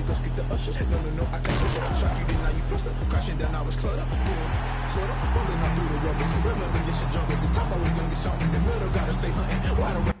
go skip the usher. No, I can't push it. Shock you, then now you fluster. Crashing down, I was clutter. Sort of falling out through the rubber. Remember, this shit jump at the top. I was gonna get shot in the middle. Gotta stay hunting. Wide awake.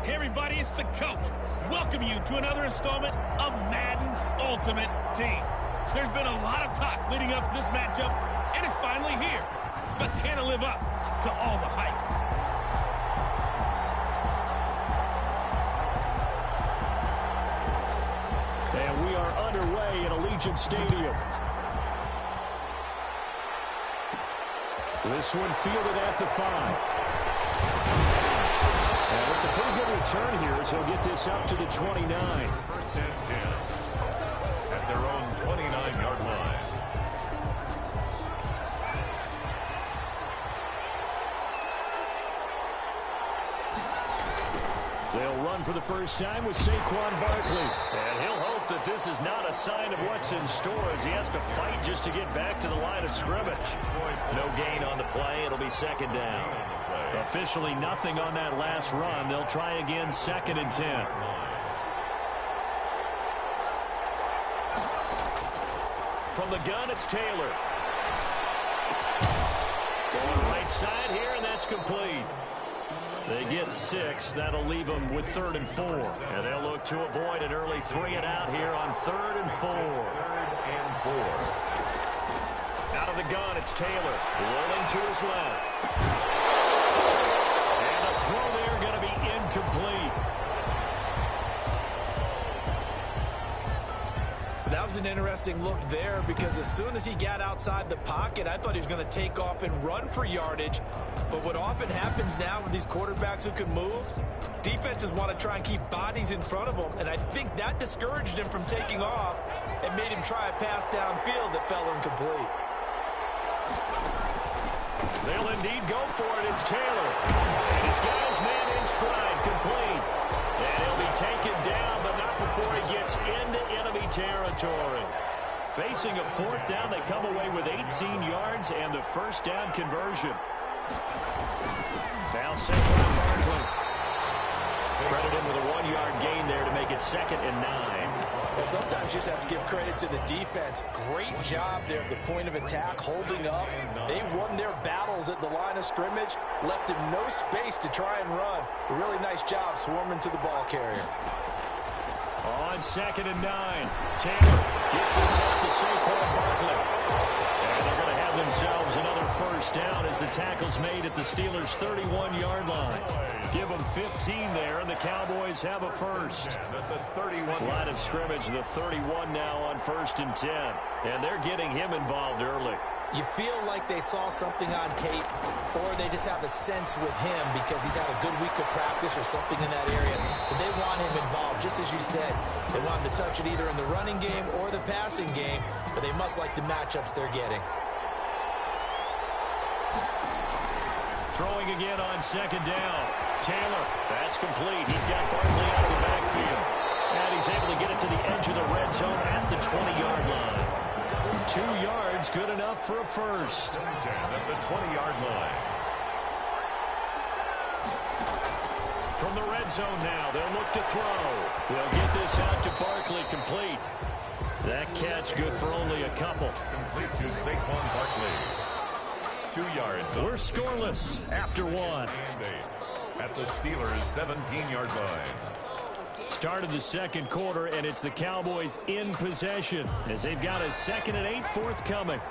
Hey everybody, it's the coach. Welcome you to another installment of Madden Ultimate Team. There's been a lot of talk leading up to this matchup, and it's finally here. But can it live up to all the hype? And we are underway at Allegiant Stadium. This one fielded at the 5. And it's a pretty good return here as he'll get this up to the 29. First and 10 at their own 29-yard line. They'll run for the first time with Saquon Barkley. And he'll hope that this is not a sign of what's in store as he has to fight just to get back to the line of scrimmage. No gain on the play. It'll be second down. Officially nothing on that last run. They'll try again, second and 10. From the gun, it's Taylor. Going right side here, and that's complete. They get 6. That'll leave them with 3rd and 4. And they'll look to avoid an early 3 and out here on 3rd and 4. 3rd and 4. Out of the gun, it's Taylor. Rolling to his left. And the throw there going to be incomplete. That was an interesting look there because as soon as he got outside the pocket, I thought he was going to take off and run for yardage. But what often happens now with these quarterbacks who can move, defenses want to try and keep bodies in front of them. And I think that discouraged him from taking off and made him try a pass downfield that fell incomplete. They'll indeed go for it. It's Taylor. And his guy's man in stride, complete. And he'll be taken down, but not before he gets into enemy territory. Facing a 4th down, they come away with 18 yards and the first down conversion. Now Saquon Barkley. Credit him with a 1-yard gain there to make it 2nd and 9. Well, sometimes you just have to give credit to the defense. Great job there at the point of attack, holding up. They won their battles at the line of scrimmage, left him no space to try and run. A really nice job swarming to the ball carrier. On 2nd and 9. Taylor gets this out to Saquon Barkley. And they're going to have themselves another first down as the tackle's made at the Steelers' 31-yard line. Give them 15 there, and the Cowboys have a first. Line of scrimmage, the 31 now on 1st and 10. And they're getting him involved early. You feel like they saw something on tape, or they just have a sense with him because he's had a good week of practice or something in that area. But they want him involved, just as you said. They want him to touch it either in the running game or the passing game, but they must like the matchups they're getting. Throwing again on 2nd down. Taylor, that's complete. He's got Barkley out of the backfield. And he's able to get it to the edge of the red zone at the 20-yard line. 2 yards, good enough for a first. At the 20-yard line. From the red zone now, they'll look to throw. They'll get this out to Barkley, complete. That catch good for only a couple. Complete to Saquon Barkley. 2 yards. We're scoreless after 1. At the Steelers' 17-yard line. Start of the second quarter, and it's the Cowboys in possession as they've got a 2nd and 8 forthcoming.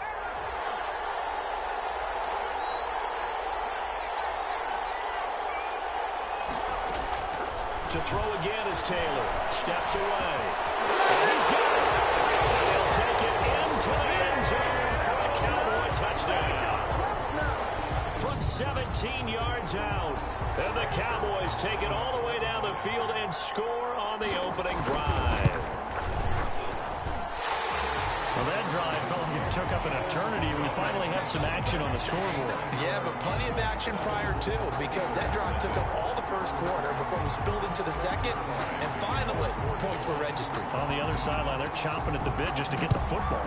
To throw again is Taylor. Steps away. And he's got it. And he'll take it into the end zone for a Cowboy touchdown. From 17 yards out. And the Cowboys take it all the way down the field and score on the opening drive. Well, that drive felt like it took up an eternity. We finally have some action on the scoreboard. Yeah, but plenty of action prior to, because that drive took up all the first quarter before we spilled into the second, and finally, points were registered. On the other sideline, they're chomping at the bit just to get the football.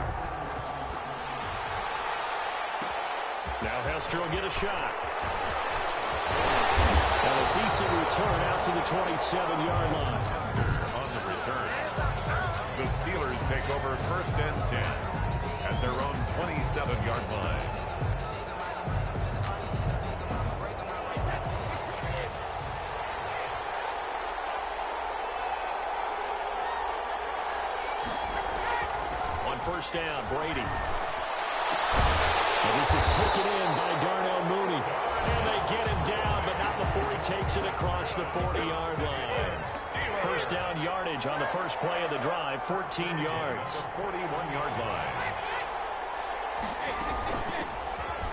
Now Hester will get a shot. And a decent return out to the 27-yard line. On the return, the Steelers take over 1st and 10 at their own 27-yard line. On 1st down, Brady. And this is taken in by Darnell Mooney. And they get him down, but not before he takes it across the 40-yard line. 1st down yardage on the first play of the drive, 14 yards. 41-yard line.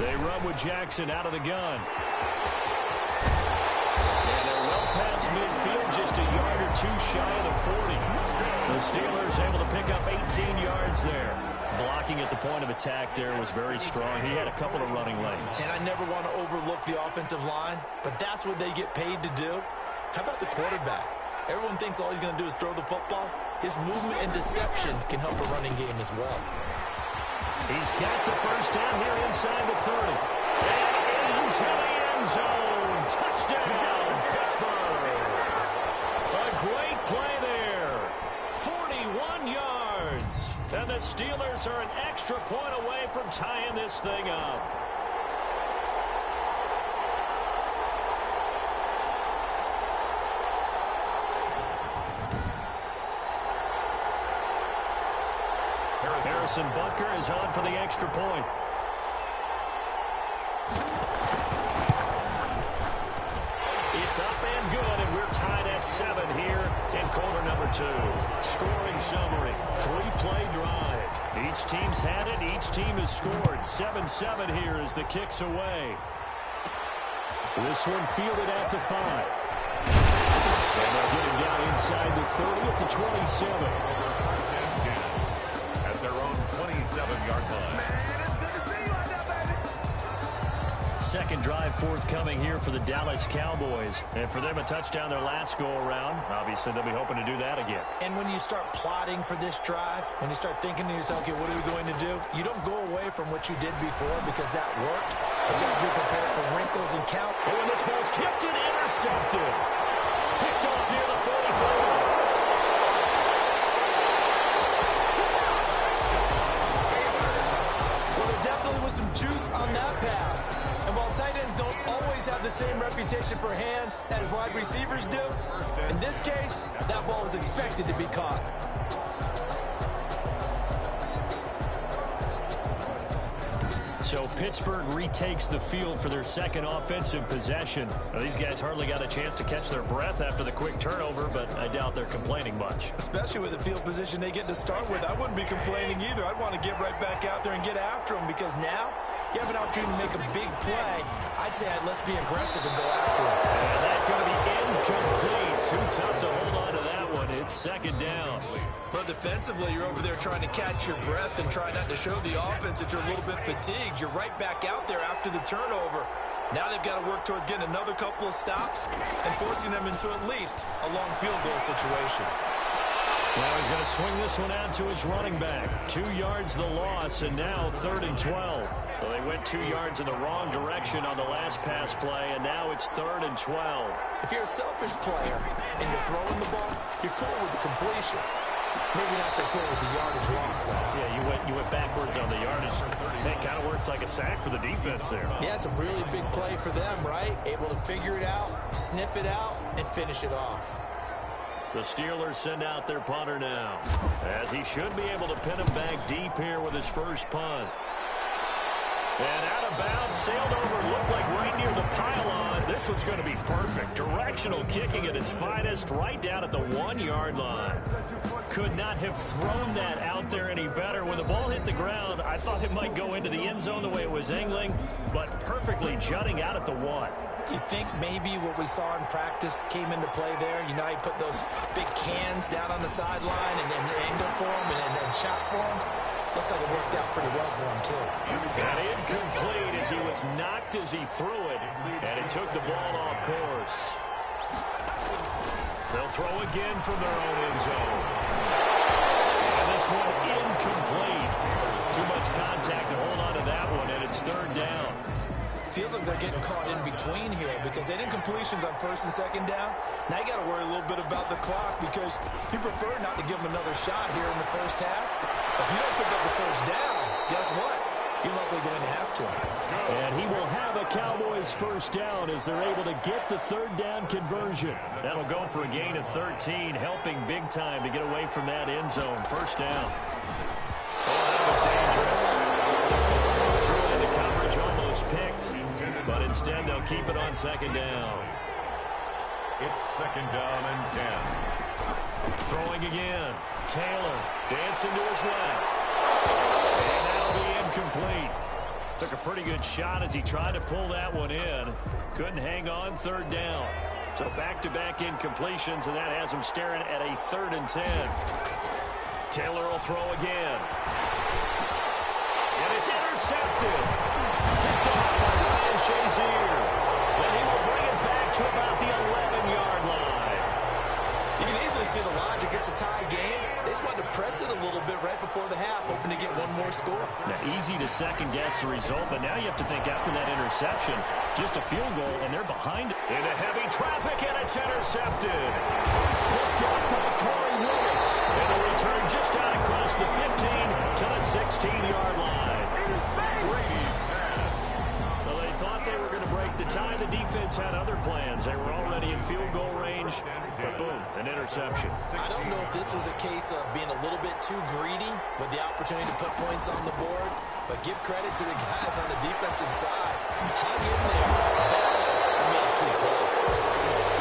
They run with Jackson out of the gun. And they're well past midfield, just a yard or 2 shy of the 40. The Steelers able to pick up 18 yards there. Blocking at the point of attack there was very strong. He had a couple of running lanes. And I never want to overlook the offensive line, but that's what they get paid to do. How about the quarterback? Everyone thinks all he's going to do is throw the football. His movement and deception can help a running game as well. He's got the first down here inside the 30. And into the end zone. Touchdown, Pittsburgh. A great play there. 41 yards. And the Steelers are an extra point away from tying this thing up. Harrison Butker is on for the extra point. It's up and good, and we're tied at 7 here in quarter number 2. Scoring summary, 3-play drive. Each team's had it, each team has scored. 7-7 here as the kick's away. This one fielded at the 5. And they'll get him down inside the 30 at the 27. At their own 27-yard line. Second drive forthcoming here for the Dallas Cowboys. And for them, a touchdown their last go-around. Obviously, they'll be hoping to do that again. And when you start plotting for this drive, when you start thinking to yourself, okay, what are we going to do? You don't go away from what you did before because that worked. But you have to be prepared for wrinkles and count. Oh, and this ball's tipped and intercepted. Picked off near the 44. Well, there definitely was some juice on that pass. And while tight ends don't always have the the same reputation for hands as wide receivers do. In this case, that ball was expected to be caught. So Pittsburgh retakes the field for their second offensive possession. Now, these guys hardly got a chance to catch their breath after the quick turnover, but I doubt they're complaining much. Especially with the field position they get to start with. I wouldn't be complaining either. I'd want to get right back out there and get after them, because now you have an opportunity to make a big play. I'd say let's be aggressive and go after them. And that's going to be incomplete. Too tough to hold on to that one. It's second down. But defensively, you're over there trying to catch your breath and try not to show the offense that you're a little bit fatigued. You're right back out there after the turnover. Now they've got to work towards getting another couple of stops and forcing them into at least a long field goal situation. Now he's going to swing this one out to his running back. 2 yards the loss, and now 3rd and 12. So they went 2 yards in the wrong direction on the last pass play, and now it's 3rd and 12. If you're a selfish player and you're throwing the ball, you're cool with the completion. Maybe not so cool with the yardage loss, though. Yeah, you went backwards on the yardage. It kind of works like a sack for the defense there. Yeah, it's a really big play for them, right? Able to figure it out, sniff it out, and finish it off. The Steelers send out their punter now, as he should be able to pin him back deep here with his first punt. And out of bounds, sailed over, looked like right near the pylon. This one's going to be perfect. Directional kicking at its finest, right down at the 1-yard line. Could not have thrown that out there any better. When the ball hit the ground, I thought it might go into the end zone the way it was angling, but perfectly jutting out at the 1. You think maybe what we saw in practice came into play there? You know, you put those big cans down on the sideline and angle for them and shot for them. Looks like it worked out pretty well for him, too. Got incomplete as he was knocked as he threw it, and it took the ball off course. They'll throw again from their own end zone. And this one incomplete. Too much contact to hold on to that one, and it's 3rd down. Feels like they're getting caught in between here because they did completions on 1st and 2nd down. Now you got to worry a little bit about the clock because you prefer not to give them another shot here in the first half. If you don't pick up the 1st down, guess what? You're likely going to have to. And he will have a Cowboys 1st down as they're able to get the 3rd down conversion. That'll go for a gain of 13, helping big time to get away from that end zone. 1st down. Oh, that was dangerous. Threw it into coverage, almost picked. But instead, they'll keep it on 2nd down. It's 2nd down and 10. Throwing again. Taylor dancing to his left. And that'll be incomplete. Took a pretty good shot as he tried to pull that one in. Couldn't hang on 3rd down. So back-to-back incompletions, and that has him staring at a 3rd and 10. Taylor will throw again. And it's intercepted. Picked off by Ryan Shazier. Then he will bring it back to about the 11-yard line. You can easily see the logic. It's a tie game. They just wanted to press it a little bit right before the half, hoping to get one more score. Now, easy to second-guess the result, but now you have to think after that interception, just a field goal, and they're behind it. Into heavy traffic, and it's intercepted. Picked up by Corey Willis. And the return just out across the 15 to the 16-yard line. Brady's pass. Well, they thought they were going to break the tie. The defense had other plans. They were already in field goal range, but boom, an interception. I don't know if this was a case of being a little bit too greedy with the opportunity to put points on the board, but give credit to the guys on the defensive side. Hung in there, and made a key play.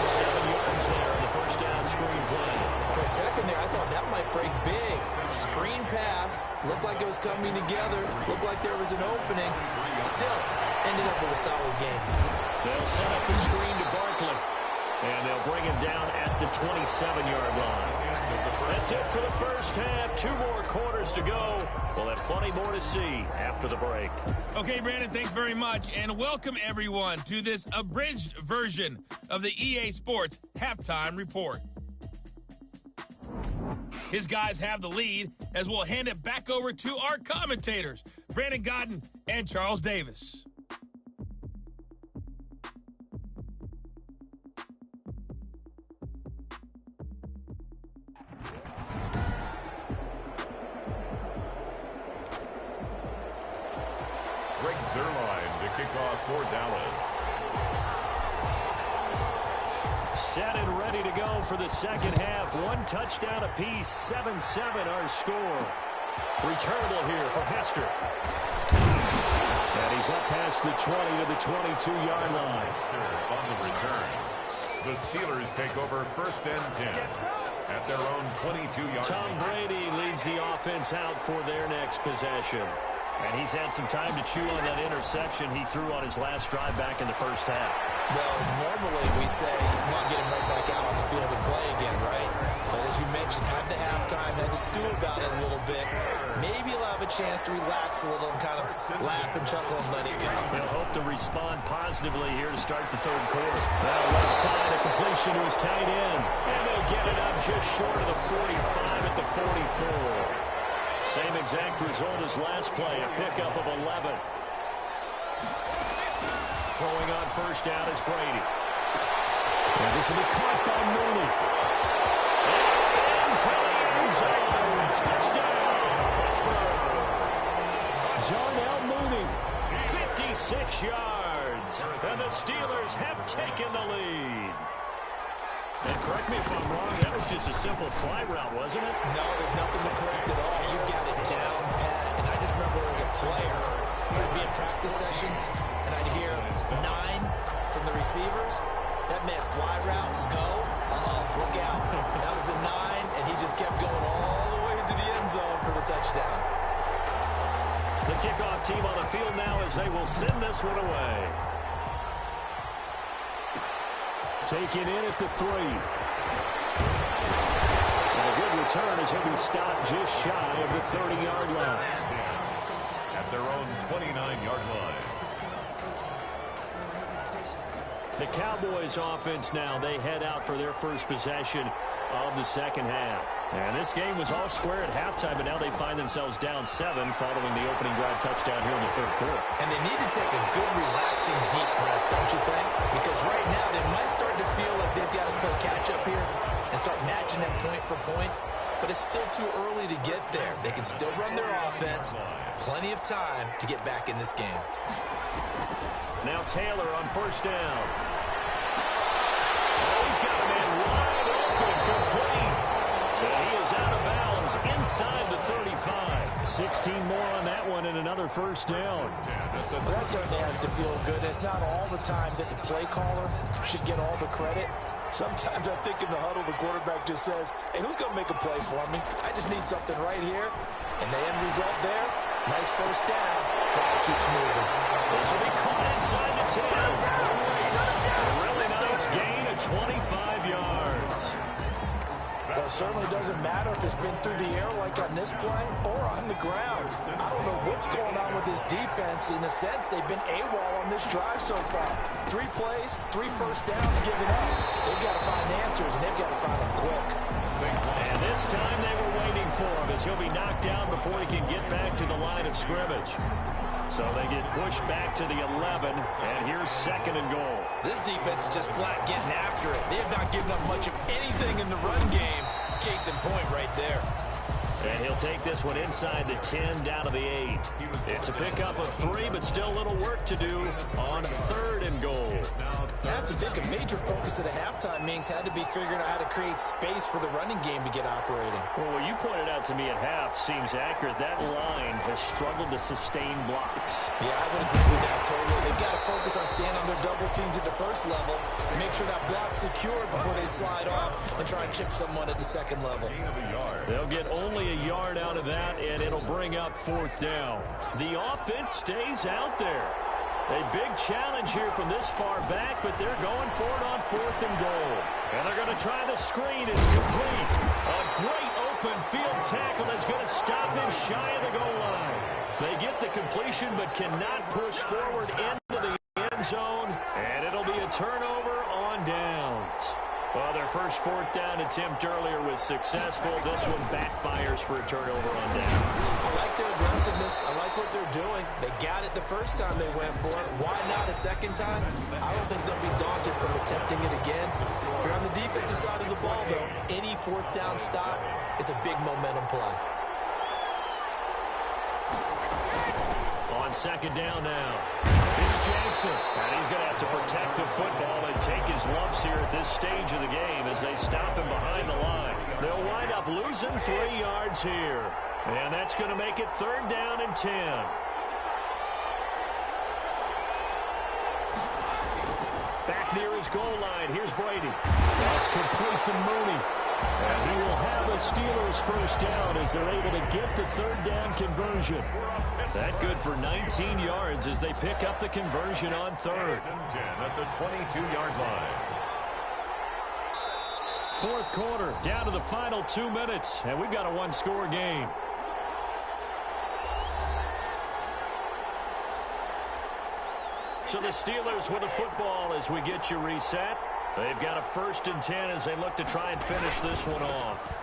7 yards there on the 1st down screen play. For a second there, I thought that might break big. Screen pass, looked like it was coming together, looked like there was an opening. Still, ended up with a solid game. They'll set up the screen to Barkley, and they'll bring him down at the 27-yard line. That's it for the first half. 2 more quarters to go. We'll have plenty more to see after the break. Okay, Brandon, thanks very much. And welcome, everyone, to this abridged version of the EA Sports Halftime Report. His guys have the lead as we'll hand it back over to our commentators, Brandon Godden and Charles Davis. Greg Zuerlein to kick off for Dallas. Set and ready to go for the second half. One touchdown apiece, 7-7 our score. Returnable here for Hester. And he's up past the 20 to the 22-yard line. On the return, the Steelers take over first and 10 at their own 22-yard line. Tom Brady leads the offense out for their next possession. And he's had some time to chew on that interception he threw on his last drive back in the first half. Well, normally we say not get him right back out on the field and play again, right? But as you mentioned, had the halftime, had to stew about it a little bit. Maybe he'll have a chance to relax a little and kind of laugh and chuckle and let it go. He'll hope to respond positively here to start the third quarter. Now left side, a completion to his tight end. And they'll get it up just short of the 45 at the 44. Same exact result as last play, a pickup of 11. Throwing on first down is Brady. And this will be caught by Mooney. And touchdown, Pittsburgh. Darnell Mooney, 56 yards. And the Steelers have taken the lead. And correct me if I'm wrong, that was just a simple fly route, wasn't it? No, there's nothing to correct at all. You got it down pat. And I just remember as a player, I'd be in practice sessions, and I'd hear 9 from the receivers. That meant fly route, go, look out. That was the 9, and he just kept going all the way into the end zone for the touchdown. The kickoff team on the field now as they will send this one away. Taken in at the 3. And a good return as he'll be stopped just shy of the 30-yard line. At their own 29-yard line. The Cowboys offense now, they head out for their first possession of the second half. And this game was all square at halftime, but now they find themselves down 7 following the opening drive touchdown here in the third quarter. And they need to take a good, relaxing, deep breath, don't you think? Because right now they might start to feel like they've got to play catch-up here and start matching them point for point. But it's still too early to get there. They can still run their offense. Plenty of time to get back in this game. Now Taylor on first down. Oh, he's got a man wide open, complete. And he is out of bounds inside the 35. 16 more on that one and another first down. Well, that certainly has to feel good. It's not all the time that the play caller should get all the credit. Sometimes I think in the huddle, the quarterback just says, hey, who's going to make a play for me? I just need something right here. And the end result there, nice first down. Clock keeps moving. This will be caught inside the 10. A really nice gain of 25 yards. Well, it certainly doesn't matter if it's been through the air like on this play or on the ground. I don't know what's going on with this defense. In a sense, they've been AWOL on this drive so far. 3 plays, 3 first downs given up. They've got to find answers, and they've got to find them quick. And this time they were waiting for him as he'll be knocked down before he can get back to the line of scrimmage. So they get pushed back to the 11, and here's second and goal. This defense is just flat getting after it. They have not given up much of anything in the run game. Case in point right there. And he'll take this one inside the 10 down to the 8. It's a pickup of 3, but still a little work to do on third and goal. I have to think a major focus at a halftime means had to be figuring out how to create space for the running game to get operating. Well, what you pointed out to me at half seems accurate. That line has struggled to sustain blocks. Yeah, I would agree with that totally. They've got to focus on staying on their double teams at the first level, make sure that block's secured before they slide off and try and chip someone at the second level. They'll get only a yard out of that, and it'll bring up fourth down. The offense stays out there. A big challenge here from this far back, but they're going for it on fourth and goal. And they're going to try the screen. It's complete. A great open field tackle that's going to stop him shy of the goal line. They get the completion, but cannot push forward into the end zone, and it'll be a turnover on downs. Well, their first fourth down attempt earlier was successful. This one backfires for a turnover on downs. I like their aggressiveness. I like what they're doing. They got it the first time they went for it. Why not a second time? I don't think they'll be daunted from attempting it again. If you're on the defensive side of the ball, though, any fourth down stop is a big momentum play. On on second down now. It's Jackson, and he's going to have to protect the football and take his lumps here at this stage of the game as they stop him behind the line. They'll wind up losing 3 yards here, and that's going to make it 3rd down and 10. Back near his goal line, here's Brady. That's complete to Mooney. And he will have a Steelers 1st down as they're able to get the 3rd down conversion. That good for 19 yards as they pick up the conversion on 3rd. 10 at the 22-yard line. 4th quarter, down to the final 2 minutes, and we've got a 1-score game. So the Steelers with the football as we get you reset. They've got a 1st and 10 as they look to try and finish this one off.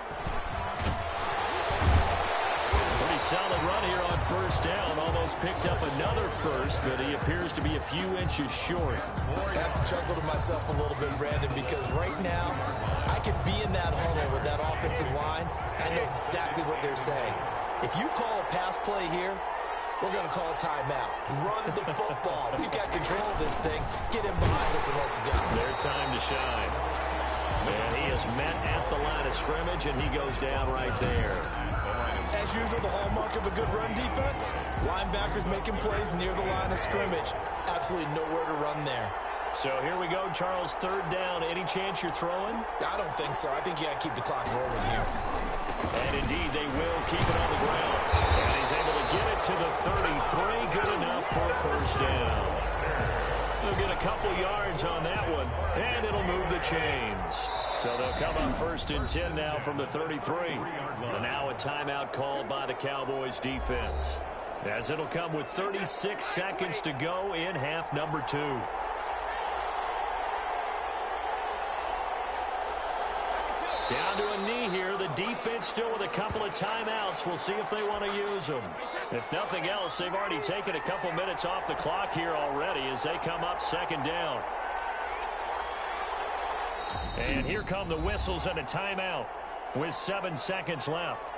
Pretty solid run here on 1st down. Almost picked up another first, but he appears to be a few inches short. I have to chuckle to myself a little bit, Brandon, because right now I could be in that huddle with that offensive line. I know exactly what they're saying. If you call a pass play here, we're going to call a timeout. Run the football. We've got control of this thing. Get him behind us and let's go. Their time to shine. And he is met at the line of scrimmage, and he goes down right there. As usual, the hallmark of a good run defense, linebackers making plays near the line of scrimmage. Absolutely nowhere to run there. So here we go, Charles, 3rd down. Any chance you're throwing? I don't think so. I think you got to keep the clock rolling here. And indeed, they will keep it on the ground. And he's able to get it to the 33. Good enough for a 1st down. They'll get a couple yards on that one, and it'll move the chains. So they'll come up 1st and 10 now from the 33. And now a timeout called by the Cowboys defense, as it'll come with 36 seconds to go in half number 2. Down to a knee here. The defense still with a couple of timeouts. We'll see if they want to use them. If nothing else, they've already taken a couple minutes off the clock here already as they come up 2nd down. And here come the whistles and a timeout with 7 seconds left.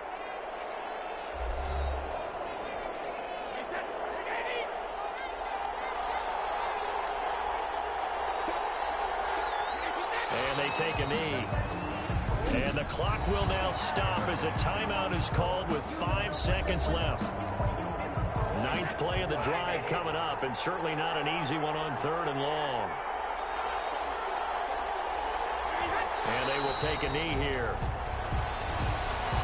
And they take a knee. And the clock will now stop as a timeout is called with 5 seconds left. 9th play of the drive coming up, and certainly not an easy one on 3rd and long. And they will take a knee here.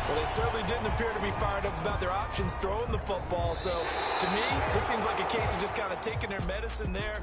Well, they certainly didn't appear to be fired up about their options throwing the football. So, to me, this seems like a case of just kind of taking their medicine there.